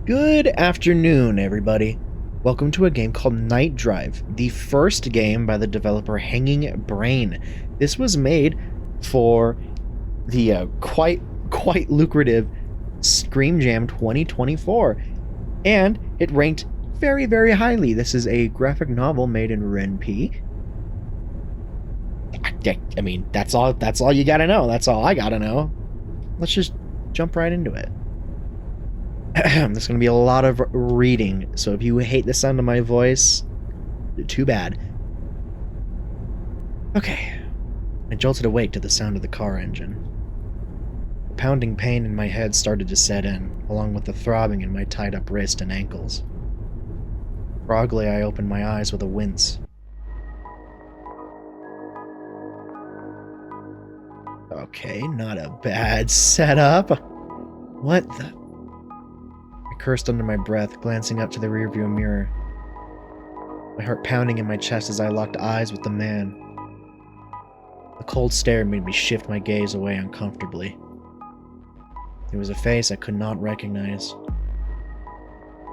Good afternoon, everybody. Welcome to a game called Night Drive, the first game by the developer HangingBrain. This was made for the quite lucrative Scream Jam 2024, and it ranked very, very highly. This is a graphic novel made in RenP. I mean, that's all you gotta know. That's all I gotta know. Let's just jump right into it. There's going to be a lot of reading, so if you hate the sound of my voice, too bad. Okay. I jolted awake to the sound of the car engine. The pounding pain in my head started to set in, along with the throbbing in my tied-up wrist and ankles. Groggily, I opened my eyes with a wince. Okay, not a bad setup. What the... I cursed under my breath, glancing up to the rearview mirror. My heart pounding in my chest as I locked eyes with the man. The cold stare made me shift my gaze away uncomfortably. It was a face I could not recognize.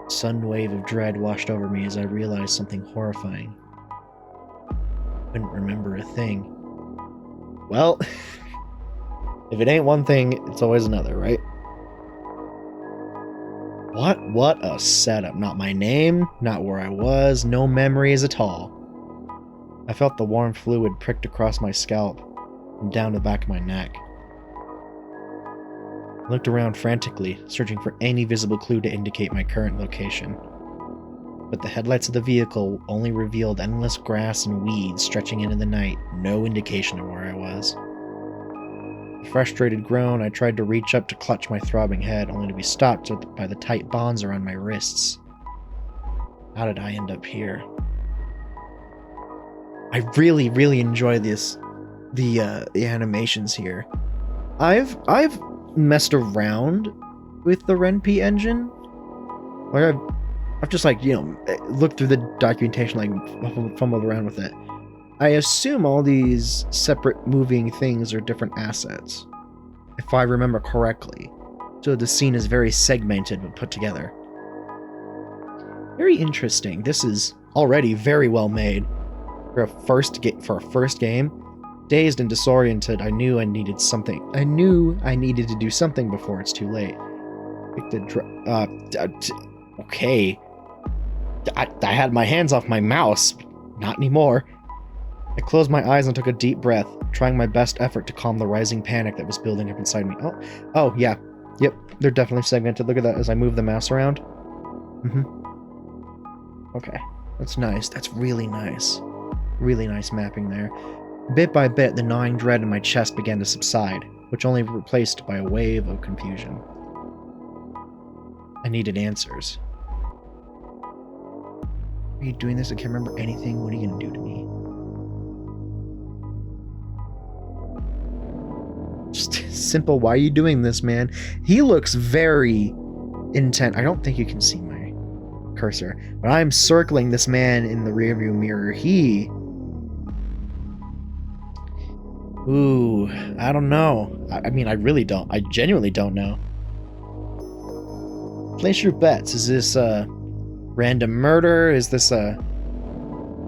A sudden wave of dread washed over me as I realized something horrifying. I couldn't remember a thing. Well, if it ain't one thing, it's always another, right? What a setup. Not my name, not where I was, no memories at all. I felt the warm fluid pricked across my scalp and down the back of my neck. I looked around frantically, searching for any visible clue to indicate my current location. But the headlights of the vehicle only revealed endless grass and weeds stretching into the night, no indication of where I was. With a frustrated groan, I tried to reach up to clutch my throbbing head, only to be stopped by the tight bonds around my wrists. How did I end up here? I really, really enjoy the animations here. I've messed around with the RenP engine. Like I've just looked through the documentation, like fumbled around with it. I assume all these separate moving things are different assets, if I remember correctly. So the scene is very segmented but put together. Very interesting. This is already very well made for a first game. Dazed and disoriented, I knew I needed to do something before it's too late. Okay. I had my hands off my mouse. Not anymore. I closed my eyes and took a deep breath, trying my best effort to calm the rising panic that was building up inside me. Oh, yeah. Yep, they're definitely segmented. Look at that as I move the mouse around. Okay, that's nice. That's really nice. Really nice mapping there. Bit by bit, the gnawing dread in my chest began to subside, which only replaced by a wave of confusion. I needed answers. Are you doing this? I can't remember anything. What are you gonna do to me? Just simple, why are you doing this, man? He looks very intent. I don't think you can see my cursor, but I'm circling this man in the rearview mirror. Ooh, I don't know. I mean, I really don't. I genuinely don't know. Place your bets. Is this a random murder? Is this a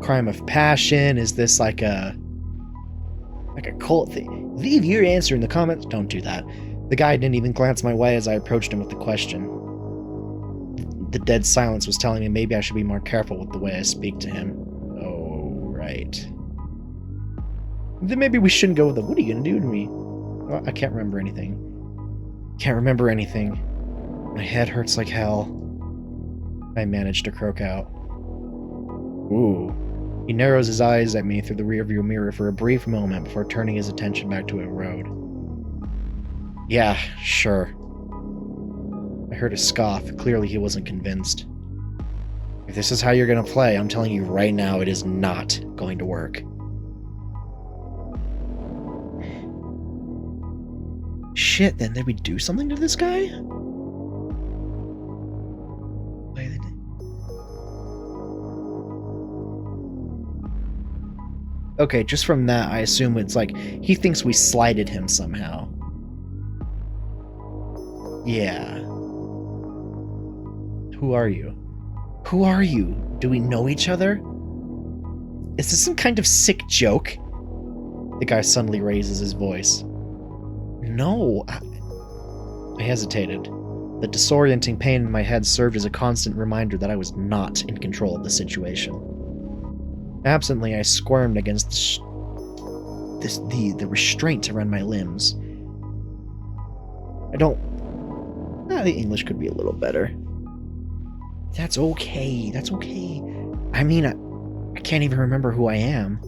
crime of passion? Is this like a cult thing? Leave your answer in the comments. Don't do that. The guy didn't even glance my way as I approached him with the question. The dead silence was telling me maybe I should be more careful with the way I speak to him. Oh, right. Then maybe we shouldn't go with the, what are you gonna do to me? Well, I can't remember anything. Can't remember anything. My head hurts like hell. I managed to croak out. Ooh. He narrows his eyes at me through the rearview mirror for a brief moment before turning his attention back to a road. Yeah, sure. I heard a scoff. Clearly he wasn't convinced. If this is how you're gonna play, I'm telling you right now, it is not going to work. Shit, then did we do something to this guy? Okay, just from that, I assume it's like, he thinks we slighted him somehow. Yeah. Who are you? Who are you? Do we know each other? Is this some kind of sick joke? The guy suddenly raises his voice. No, I hesitated. The disorienting pain in my head served as a constant reminder that I was not in control of the situation. Absently, I squirmed against the restraint around my limbs. The English could be a little better. That's okay. That's okay. I mean, I can't even remember who I am.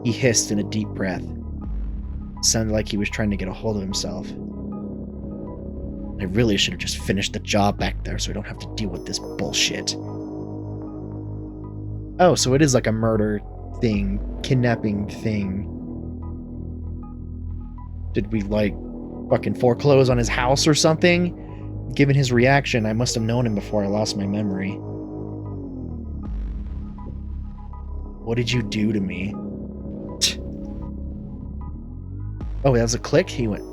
He hissed in a deep breath. It sounded like he was trying to get a hold of himself. I really should have just finished the job back there so I don't have to deal with this bullshit. Oh, so it is like a murder thing, kidnapping thing. Did we, like, fucking foreclose on his house or something? Given his reaction, I must have known him before I lost my memory. What did you do to me? Oh, that was a click? He went.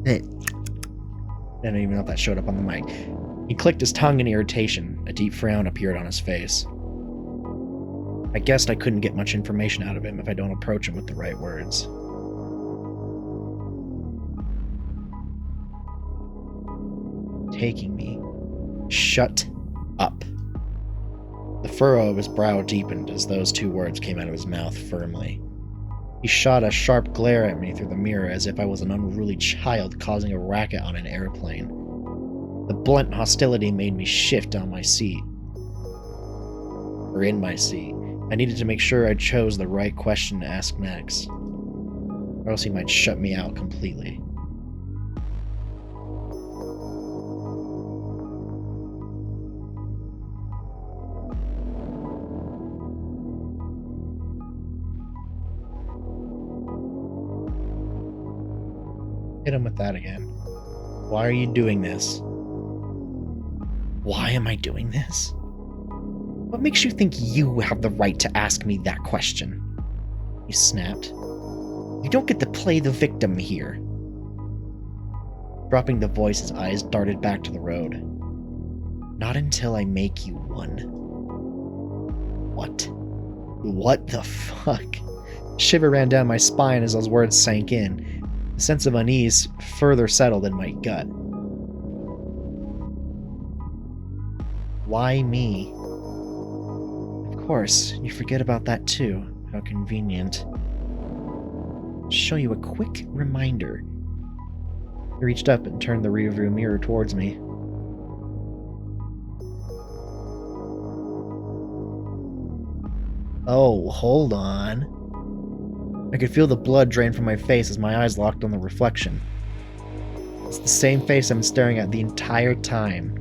I don't even know if that showed up on the mic. He clicked his tongue in irritation. A deep frown appeared on his face. I guessed I couldn't get much information out of him if I don't approach him with the right words. Taking me. Shut up. The furrow of his brow deepened as those two words came out of his mouth firmly. He shot a sharp glare at me through the mirror as if I was an unruly child causing a racket on an airplane. The blunt hostility made me shift on my seat. Or in my seat. I needed to make sure I chose the right question to ask next. Or else he might shut me out completely. Hit him with that again. Why are you doing this? Why am I doing this? What makes you think you have the right to ask me that question? He snapped. You don't get to play the victim here. Dropping the voice, his eyes darted back to the road. Not until I make you one. What? What the fuck? A shiver ran down my spine as those words sank in. A sense of unease further settled in my gut. Why me? Of course, you forget about that too. How convenient. Show you a quick reminder. He reached up and turned the rearview mirror towards me. Oh, hold on. I could feel the blood drain from my face as my eyes locked on the reflection. It's the same face I'm staring at the entire time.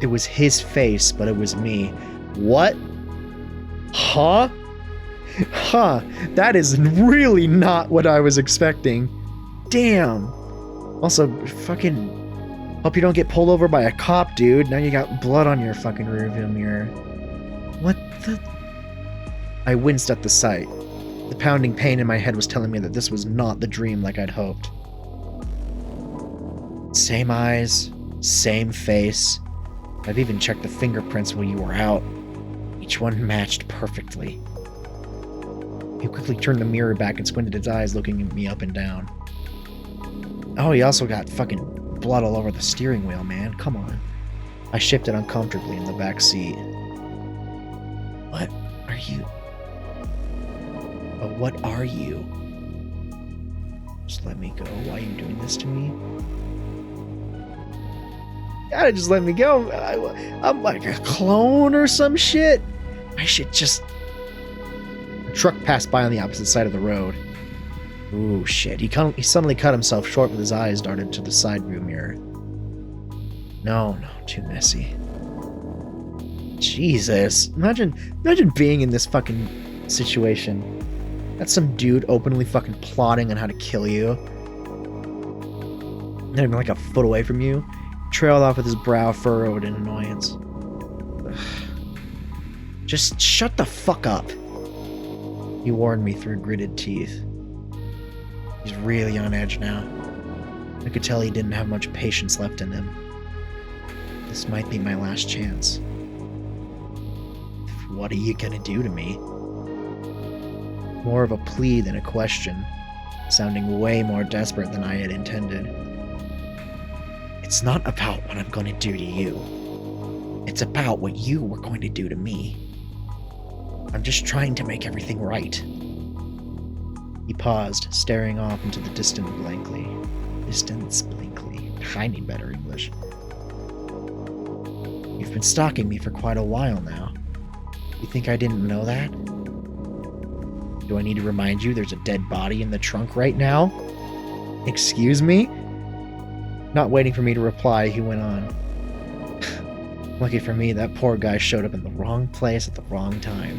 It was his face, but it was me. What? Huh? Huh. That is really not what I was expecting. Damn. Also, fucking... hope you don't get pulled over by a cop, dude. Now you got blood on your fucking rearview mirror. What the... I winced at the sight. The pounding pain in my head was telling me that this was not the dream like I'd hoped. Same eyes, same face. I've even checked the fingerprints while you were out. Each one matched perfectly. He quickly turned the mirror back and squinted his eyes, looking at me up and down. Oh, he also got fucking blood all over the steering wheel, man. Come on. I shifted uncomfortably in the back seat. What are you... But what are you? Just let me go. Why are you doing this to me? You gotta just let me go. I'm like a clone or some shit. I should just... A truck passed by on the opposite side of the road. Ooh, shit. He suddenly cut himself short with his eyes darted to the side view mirror. No, too messy. Jesus. Imagine being in this fucking situation. That's some dude openly fucking plotting on how to kill you. Not even like a foot away from you. Trailed off with his brow furrowed in annoyance. Ugh. Just shut the fuck up. He warned me through gritted teeth. He's really on edge now. I could tell he didn't have much patience left in him. This might be my last chance. What are you gonna do to me? More of a plea than a question, sounding way more desperate than I had intended. It's not about what I'm gonna do to you. It's about what you were going to do to me. I'm just trying to make everything right. He paused, staring off into the distance blankly. I need better English. You've been stalking me for quite a while now. You think I didn't know that? Do I need to remind you there's a dead body in the trunk right now? Excuse me? Not waiting for me to reply, he went on. Lucky for me, that poor guy showed up in the wrong place at the wrong time.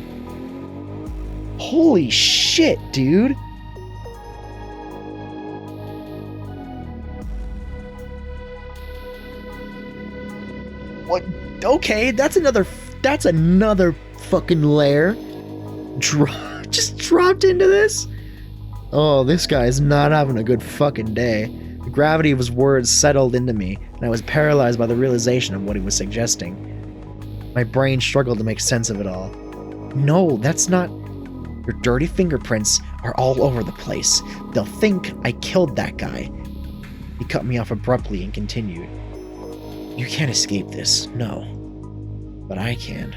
Holy shit, dude! What? Okay, that's another fucking layer. Just dropped into this? Oh, this guy's not having a good fucking day. The gravity of his words settled into me, and I was paralyzed by the realization of what he was suggesting. My brain struggled to make sense of it all. No, that's not... Your dirty fingerprints are all over the place. They'll think I killed that guy. He cut me off abruptly and continued. You can't escape this, no. But I can.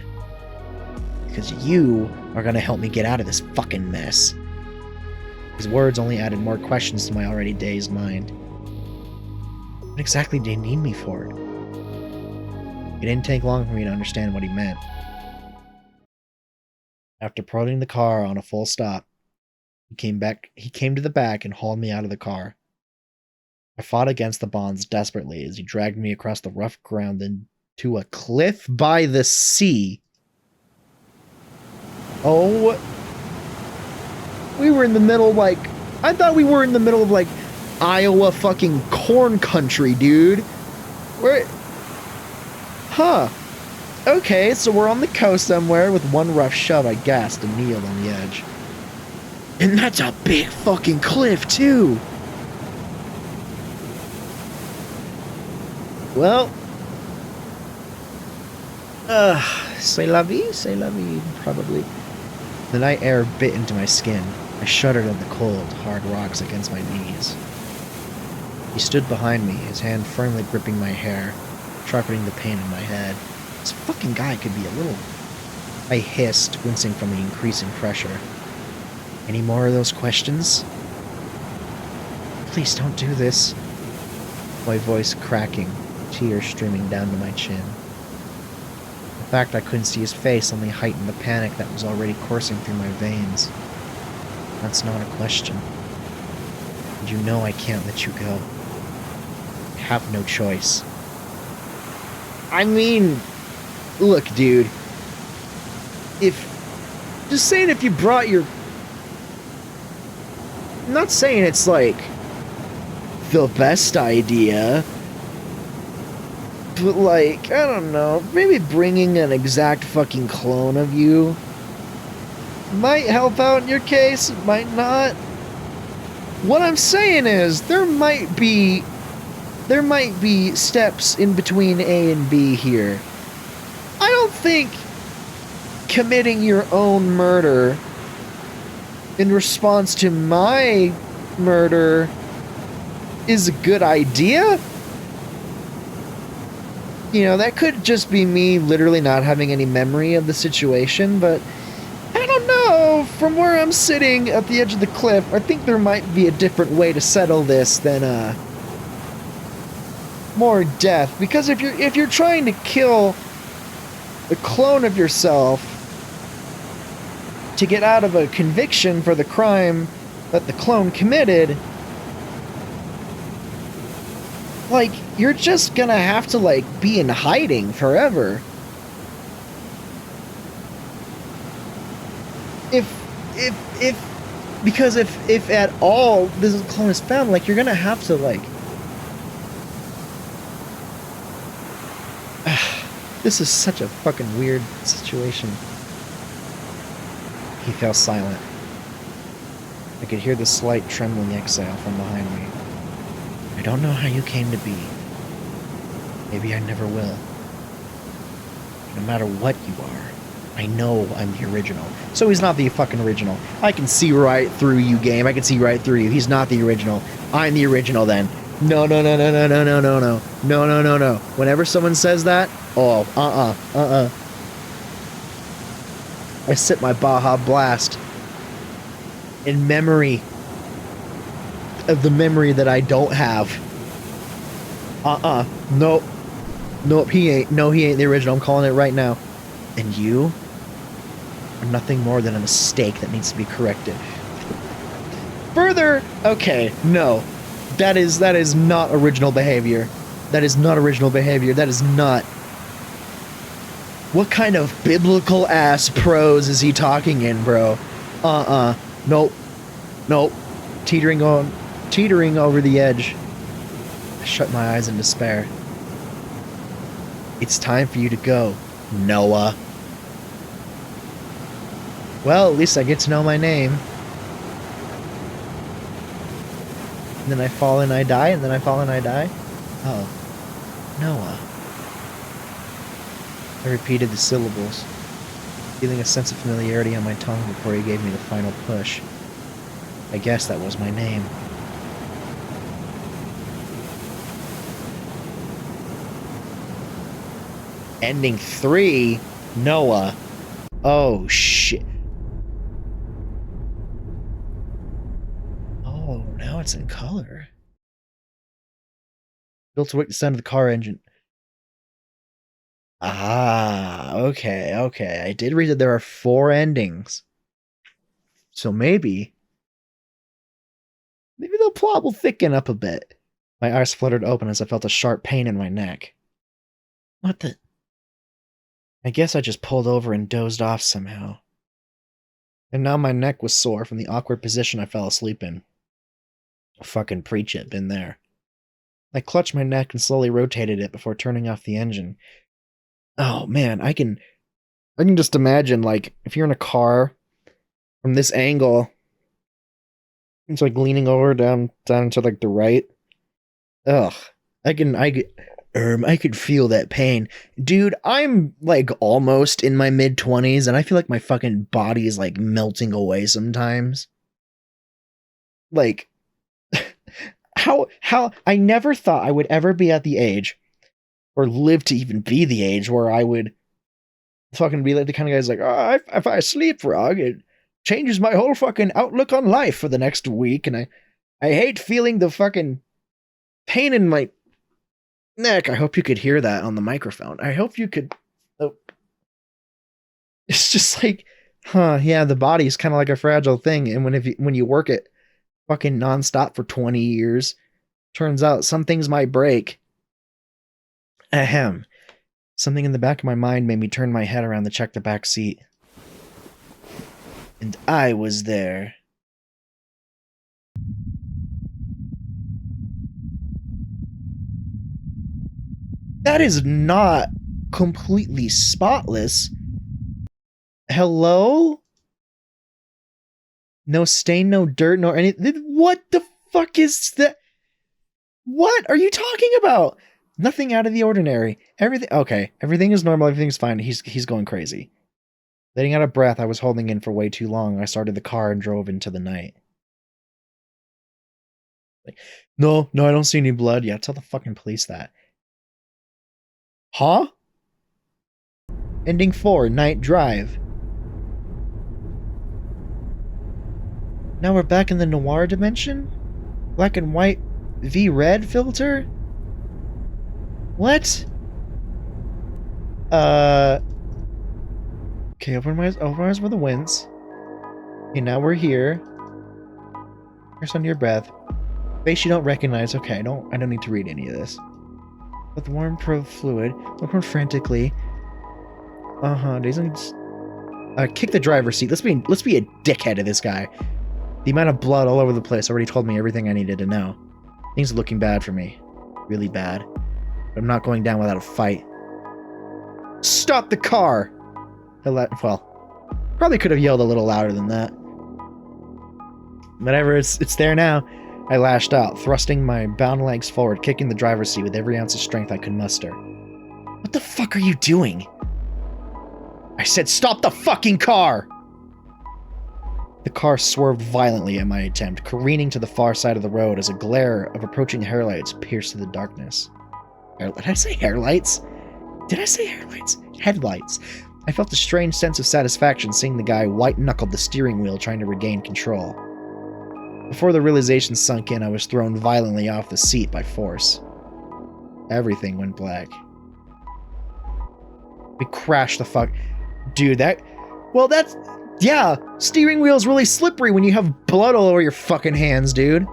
Because you are gonna help me get out of this fucking mess. His words only added more questions to my already dazed mind. What exactly did he need me for? It didn't take long for me to understand what he meant. After prodding the car on a full stop, he came to the back and hauled me out of the car. I fought against the bonds desperately as he dragged me across the rough ground into a cliff by the sea. Oh, we were in the middle, I thought we were in the middle of, Iowa fucking corn country, dude. Where? Huh. Okay, so we're on the coast somewhere with one rough shove, I guessed, and kneeled on the edge. And that's a big fucking cliff, too. Well, c'est la vie, probably. The night air bit into my skin. I shuddered at the cold, hard rocks against my knees. He stood behind me, his hand firmly gripping my hair, sharpening the pain in my head. This fucking guy could be a little... I hissed, wincing from the increasing pressure. Any more of those questions? Please don't do this. My voice cracking, tears streaming down to my chin. The fact I couldn't see his face only heightened the panic that was already coursing through my veins. That's not a question. And you know I can't let you go. I have no choice. I mean... Look, dude. Just saying if you brought your... I'm not saying it's, the best idea. But, I don't know, maybe bringing an exact fucking clone of you might help out in your case, it might not. What I'm saying is, there might be steps in between A and B here. I don't think committing your own murder in response to my murder is a good idea. You know, that could just be me literally not having any memory of the situation, but I don't know. From where I'm sitting at the edge of the cliff, I think there might be a different way to settle this than more death. Because if you're trying to kill a clone of yourself to get out of a conviction for the crime that the clone committed, you're just gonna have to, be in hiding forever. Because if at all this clone is found, you're gonna have to, this is such a fucking weird situation. He fell silent. I could hear the slight trembling exhale from behind me. I don't know how you came to be. Maybe I never will. No matter what you are, I know I'm the original. So he's not the fucking original. I can see right through you, game. I can see right through you. He's not the original. I'm the original then. No, no, no, no, no, no, no, no, no. No, no, no, no. Whenever someone says that, oh, I sip my Baja Blast in memory of the memory that I don't have. Nope. Nope, he ain't. No, he ain't the original. I'm calling it right now. And you are nothing more than a mistake that needs to be corrected. Further, okay, no. That is not original behavior. That is not original behavior. That is not. What kind of biblical ass prose is he talking in, bro? Nope. Nope. Teetering over the edge. I shut my eyes in despair. It's time for you to go, Noah. Well, at least I get to know my name. And then I fall and I die, and then I fall and I die. Oh, Noah. I repeated the syllables, feeling a sense of familiarity on my tongue before he gave me the final push. I guess that was my name. Ending 3? Noah. Oh, shit. Oh, now it's in color. Built to wake the sound of the car engine. Ah, okay, okay. I did read that there are 4 endings. So maybe the plot will thicken up a bit. My eyes fluttered open as I felt a sharp pain in my neck. What the... I guess I just pulled over and dozed off somehow. And now my neck was sore from the awkward position I fell asleep in. Fucking preach it, been there. I clutched my neck and slowly rotated it before turning off the engine. Oh man, I can just imagine, like, if you're in a car from this angle, it's like leaning over down to like the right. Ugh. I could feel that pain. Dude, I'm like almost in my mid-20s and I feel like my fucking body is like melting away sometimes. Like, how I never thought I would ever be at the age or live to even be the age where I would fucking be like the kind of guy's like, oh, if I sleepwalk, it changes my whole fucking outlook on life for the next week, and I hate feeling the fucking pain in my neck. I hope you could hear that on the microphone. I hope you could. Oh. It's just like, yeah, the body is kind of like a fragile thing, and when you work it fucking nonstop for 20 years, turns out some things might break. Ahem. Something in the back of my mind made me turn my head around to check the back seat. And I was there. That is not completely spotless. Hello? No stain, no dirt, no anything. What the fuck is that? What are you talking about? Nothing out of the ordinary. Everything okay. Everything is normal. Everything's fine. He's going crazy. Letting out a breath I was holding in for way too long, I started the car and drove into the night. Like, no, I don't see any blood. Yeah, tell the fucking police that. Huh? Ending 4, Night Drive. Now we're back in the noir dimension? Black and white V-red filter? What? Okay, open my eyes for the winds. Okay, now we're here. Here's under your breath. Face you don't recognize. Okay, I don't need to read any of this. With warm probe fluid, look more frantically. Kick the driver's seat. Let's be a dickhead to this guy. The amount of blood all over the place already told me everything I needed to know. Things are looking bad for me. Really bad. But I'm not going down without a fight. Stop the car! Well, probably could have yelled a little louder than that. Whatever, it's there now. I lashed out, thrusting my bound legs forward, kicking the driver's seat with every ounce of strength I could muster. What the fuck are you doing? I said, stop the fucking car! The car swerved violently at my attempt, careening to the far side of the road as a glare of approaching headlights pierced through the darkness. Did I say hairlights? Did I say hairlights? Headlights. I felt a strange sense of satisfaction seeing the guy white-knuckled the steering wheel trying to regain control. Before the realization sunk in, I was thrown violently off the seat by force. Everything went black. We crashed the fuck... Dude, well, that's... Yeah, steering wheel's really slippery when you have blood all over your fucking hands, dude.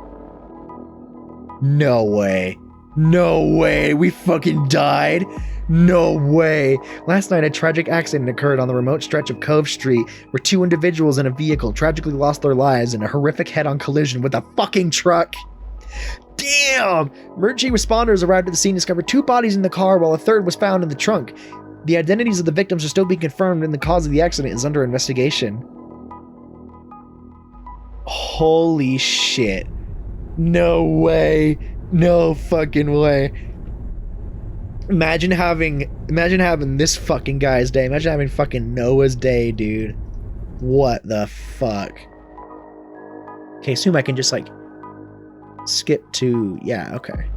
No way. No way. We fucking died. No way. Last night, a tragic accident occurred on the remote stretch of Cove Street where two individuals in a vehicle tragically lost their lives in a horrific head-on collision with a fucking truck. Damn! Emergency responders arrived at the scene and discovered two bodies in the car while a third was found in the trunk. The identities of the victims are still being confirmed and the cause of the accident is under investigation. Holy shit. No way. No fucking way. Imagine having this fucking guy's day. Imagine having fucking Noah's day, dude. What the fuck? Okay, assume I can just like skip to... Yeah, okay.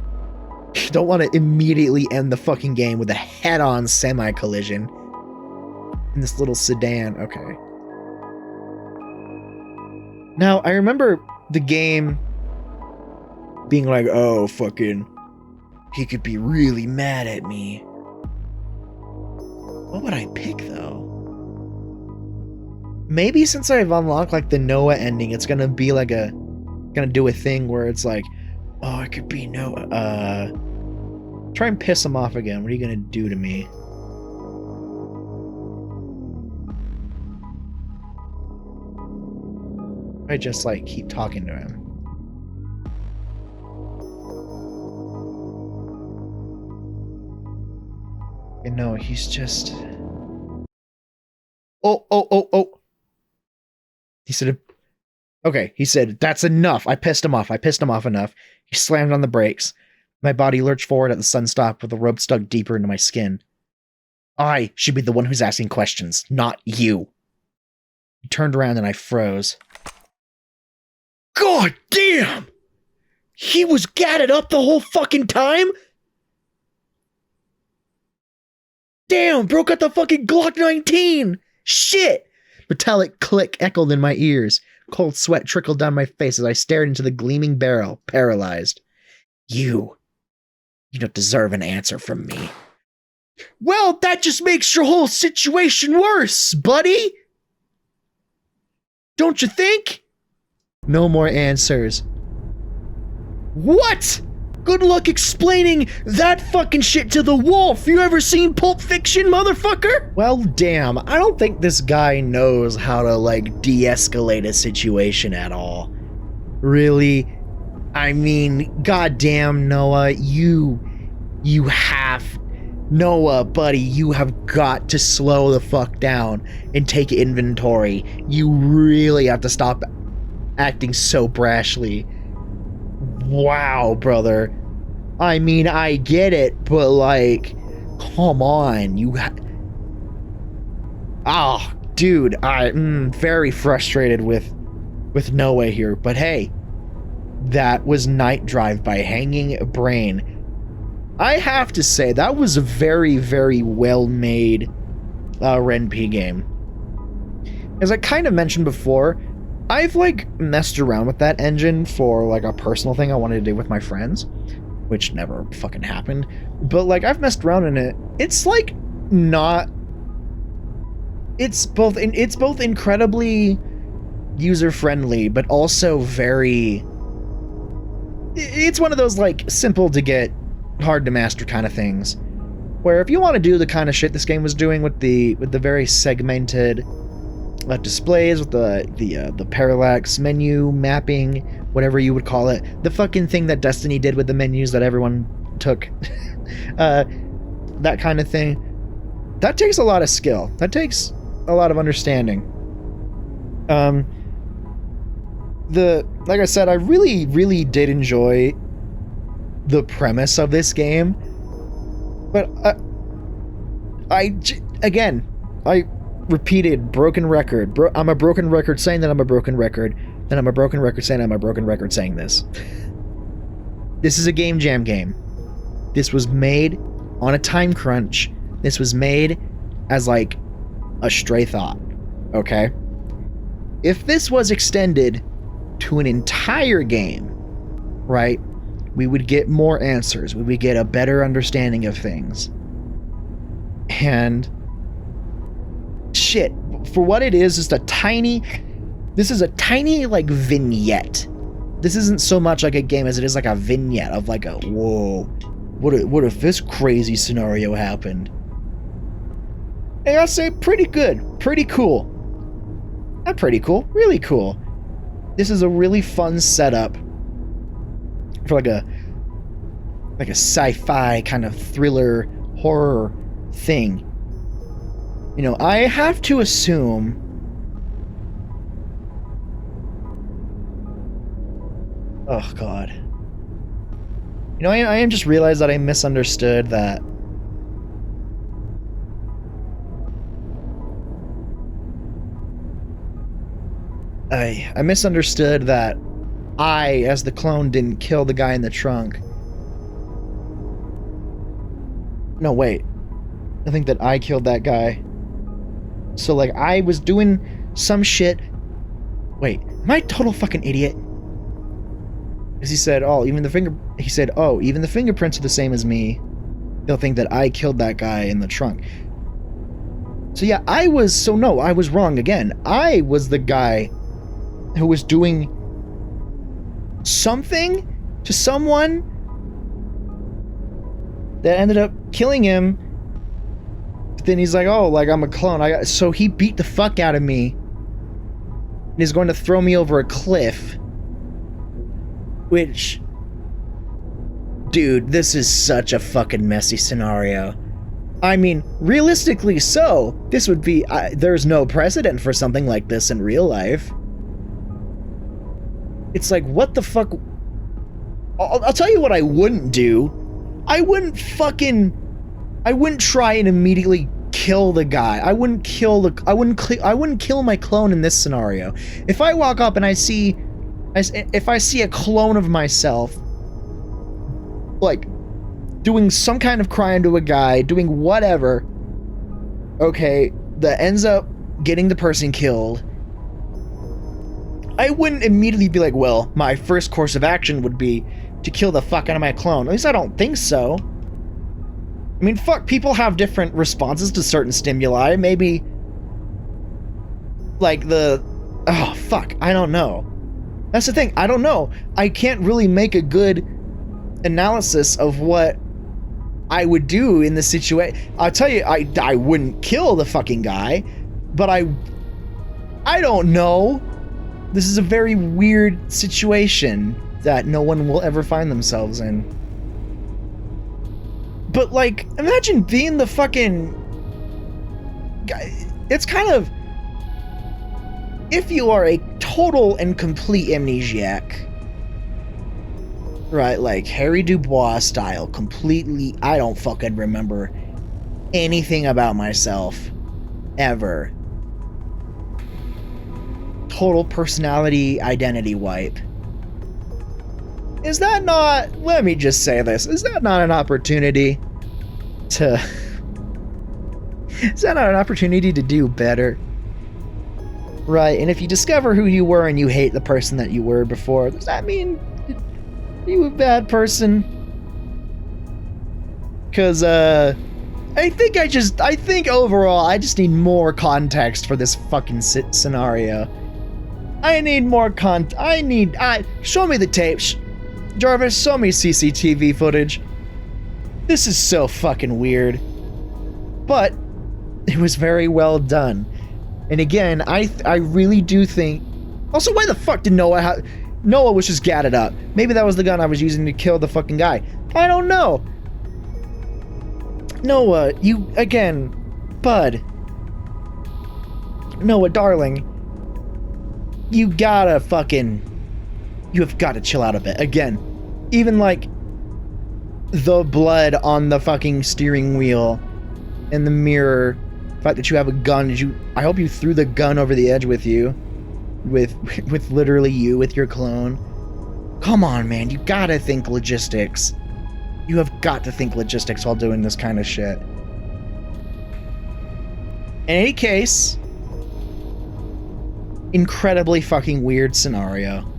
Don't want to immediately end the fucking game with a head-on semi-collision in this little sedan. Okay. Now, I remember the game being like, oh, fucking, he could be really mad at me. What would I pick, though? Maybe since I've unlocked, like, the Noah ending, it's gonna be like gonna do a thing where it's like, oh, it could be Noah, try and piss him off again. What are you gonna do to me? I just, like, keep talking to him. And no, he's just... Oh. He said... Okay, he said, that's enough. I pissed him off. I pissed him off enough. He slammed on the brakes. My body lurched forward at the sun stop with the rope stuck deeper into my skin. I should be the one who's asking questions, not you. He turned around and I froze. God damn! He was gadded up the whole fucking time? Damn, broke out the fucking Glock 19! Shit! Metallic click echoed in my ears. Cold sweat trickled down my face as I stared into the gleaming barrel, paralyzed. You don't deserve an answer from me. Well, that just makes your whole situation worse, buddy! Don't you think? No more answers. What? Good luck explaining that fucking shit to the wolf. You ever seen Pulp Fiction, motherfucker? Well, damn. I don't think this guy knows how to, like, de-escalate a situation at all. Really? I mean, goddamn, Noah, you have... Noah, buddy, you have got to slow the fuck down and take inventory. You really have to stop acting so brashly. Wow, brother. I mean, I get it, but like, come on, dude, I'm very frustrated with Noah here, but hey, that was Night Drive by HangingBrain. I have to say, that was a very, very well-made RenP game. As I kind of mentioned before, I've, like, messed around with that engine for, like, a personal thing I wanted to do with my friends, which never fucking happened. But, like, I've messed around in it. It's, like, not... It's both incredibly user-friendly, but also very... It's one of those, like, simple to get, hard to master kind of things. Where if you want to do the kind of shit this game was doing with the very segmented... displays with the parallax menu mapping, whatever you would call it, the fucking thing that Destiny did with the menus that everyone took, that kind of thing. That takes a lot of skill. That takes a lot of understanding. like I said, I really, really did enjoy the premise of this game, but again, I repeated broken record. I'm a broken record saying that I'm a broken record, and I'm a broken record saying I'm a broken record saying this. This is a game jam game. This was made on a time crunch. This was made as like a stray thought, okay? If this was extended to an entire game, right, we would get more answers. We would get a better understanding of things. And shit, for what it is this is a tiny like vignette. This isn't so much like a game as it is like a vignette of like a, whoa, what if this crazy scenario happened? I gotta say, pretty good, pretty cool. Not pretty cool, really cool. This is a really fun setup for like a sci-fi kind of thriller horror thing. You know, I have to assume oh god. You know, I am just realized that I misunderstood that I misunderstood that I, as the clone, didn't kill the guy in the trunk. No, wait. I think that I killed that guy. So, like, I was doing some shit. Wait, am I a total fucking idiot? Because he said, oh, even the fingerprints are the same as me. They'll think that I killed that guy in the trunk. So yeah, I was wrong again. I was the guy who was doing something to someone that ended up killing him. But then he's like, oh, like I'm a clone. So he beat the fuck out of me and is going to throw me over a cliff. Which, dude, this is such a fucking messy scenario. I mean, realistically so, this would be, there's no precedent for something like this in real life. It's like, what the fuck? I'll tell you what I wouldn't do. I wouldn't try and immediately kill the guy. I wouldn't kill my clone in this scenario. If I walk up and if I see a clone of myself, like, doing some kind of crime to a guy, doing whatever, okay, that ends up getting the person killed, I wouldn't immediately be like, well, my first course of action would be to kill the fuck out of my clone. At least I don't think so. I mean, fuck, people have different responses to certain stimuli. Maybe, like, oh, fuck, I don't know. That's the thing, I don't know. I can't really make a good analysis of what I would do in this situation. I'll tell you, I wouldn't kill the fucking guy, but I don't know. This is a very weird situation that no one will ever find themselves in. But, like, imagine being the fucking guy. It's kind of, if you are a total and complete amnesiac, right, like Harry Dubois style, completely, I don't fucking remember anything about myself, ever. Total personality identity wipe. Is that not, let me just say this, is that not an opportunity to, is that not an opportunity to do better? Right, and if you discover who you were and you hate the person that you were before, does that mean you a bad person? Because, I think overall, I just need more context for this fucking scenario. I need more show me the tapes. Jarvis, show me CCTV footage. This is so fucking weird. But, it was very well done. And again, I really do think... Also, why the fuck did Noah was just gadded up. Maybe that was the gun I was using to kill the fucking guy. I don't know. Noah, you... Again, bud. Noah, darling. You gotta fucking... You have got to chill out a bit. Again, even like the blood on the fucking steering wheel and the mirror, the fact that you have a gun, I hope you threw the gun over the edge with you, with literally you, with your clone. Come on, man, you gotta think logistics. You have got to think logistics while doing this kind of shit. In any case, incredibly fucking weird scenario.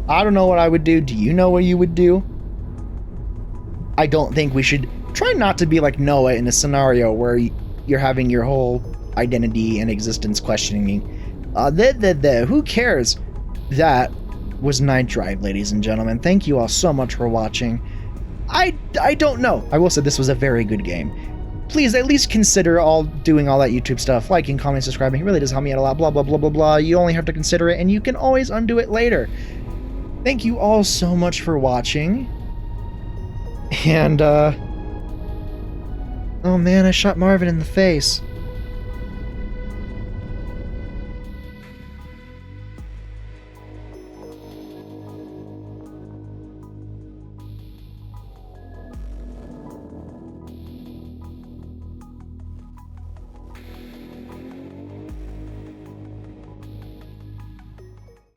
I don't know what I would do. Do you know what you would do? I don't think we should try not to be like Noah in a scenario where you're having your whole identity and existence questioning. Who cares? That was Night Drive, ladies and gentlemen. Thank you all so much for watching. I don't know. I will say this was a very good game. Please at least consider doing all that YouTube stuff, liking, commenting, subscribing. It really does help me out a lot. Blah, blah, blah, blah, blah. You only have to consider it, and you can always undo it later. Thank you all so much for watching. And, oh man, I shot Marvin in the face.